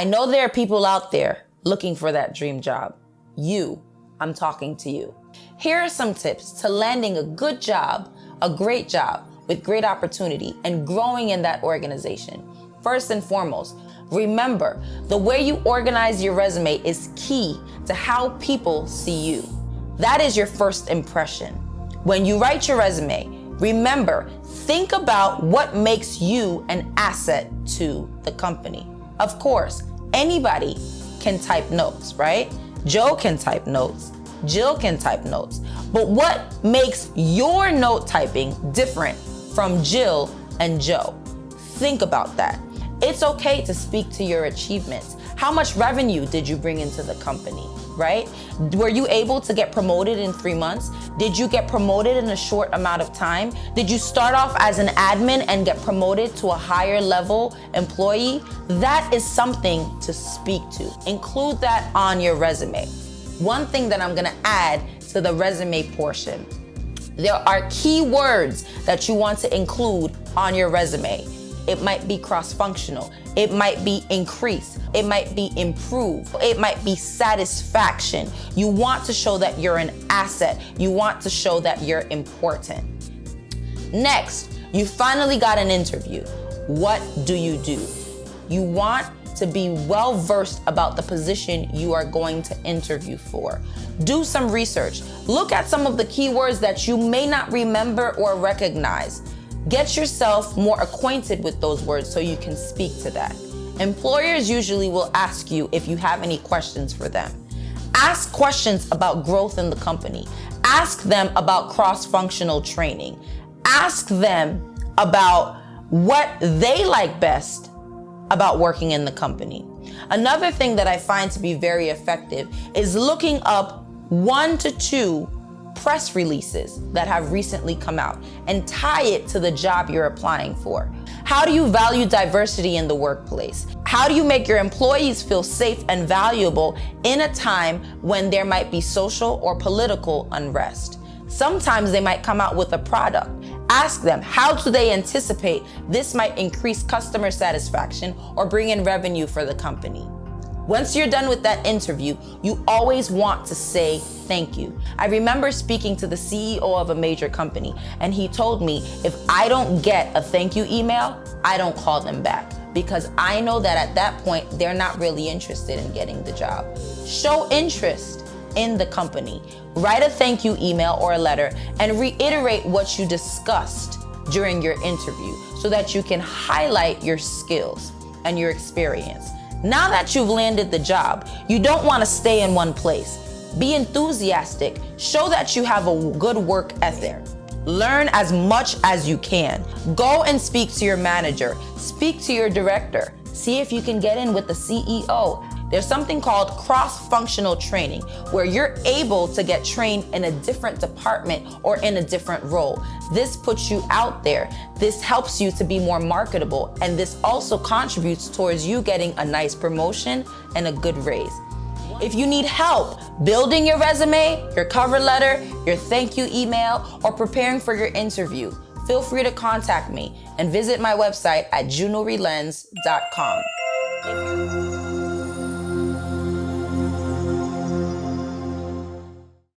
I know there are people out there looking for that dream job. I'm talking to you. Here are some tips to landing a good job, a great job with great opportunity and growing in that organization. First and foremost, remember the way you organize your resume is key to how people see you. That is your first impression. When you write your resume, remember, think about what makes you an asset to the company. Of course, anybody can type notes, right? Joe can type notes, Jill can type notes, but what makes your note typing different from Jill and Joe? Think about that. It's okay to speak to your achievements. How much revenue did you bring into the company, right? Were you able to get promoted in 3 months? Did you get promoted in a short amount of time? Did you start off as an admin and get promoted to a higher level employee? That is something to speak to. Include that on your resume. One thing that I'm gonna add to the resume portion, there are key words that you want to include on your resume. It might be cross-functional. It might be increase. It might be improve. It might be satisfaction. You want to show that you're an asset. You want to show that you're important. Next, you finally got an interview. What do? You want to be well-versed about the position you are going to interview for. Do some research. Look at some of the keywords that you may not remember or recognize. Get yourself more acquainted with those words so you can speak to that. Employers usually will ask you if you have any questions for them. Ask questions about growth in the company. Ask them about cross-functional training. Ask them about what they like best about working in the company. Another thing that I find to be very effective is looking up 1 to 2 press releases that have recently come out and tie it to the job you're applying for. How do you value diversity in the workplace? How do you make your employees feel safe and valuable in a time when there might be social or political unrest? Sometimes they might come out with a product. Ask them, how do they anticipate this might increase customer satisfaction or bring in revenue for the company? Once you're done with that interview, you always want to say thank you. I remember speaking to the CEO of a major company, and he told me if I don't get a thank you email, I don't call them back, because I know that at that point, they're not really interested in getting the job. Show interest in the company. Write a thank you email or a letter and reiterate what you discussed during your interview so that you can highlight your skills and your experience. Now that you've landed the job, you don't want to stay in one place. Be enthusiastic. Show that you have a good work ethic. Learn as much as you can. Go and speak to your manager. Speak to your director. See if you can get in with the CEO. There's something called cross-functional training, where you're able to get trained in a different department or in a different role. This puts you out there. This helps you to be more marketable, and this also contributes towards you getting a nice promotion and a good raise. If you need help building your resume, your cover letter, your thank you email, or preparing for your interview, feel free to contact me and visit my website at JuNuriLens.com.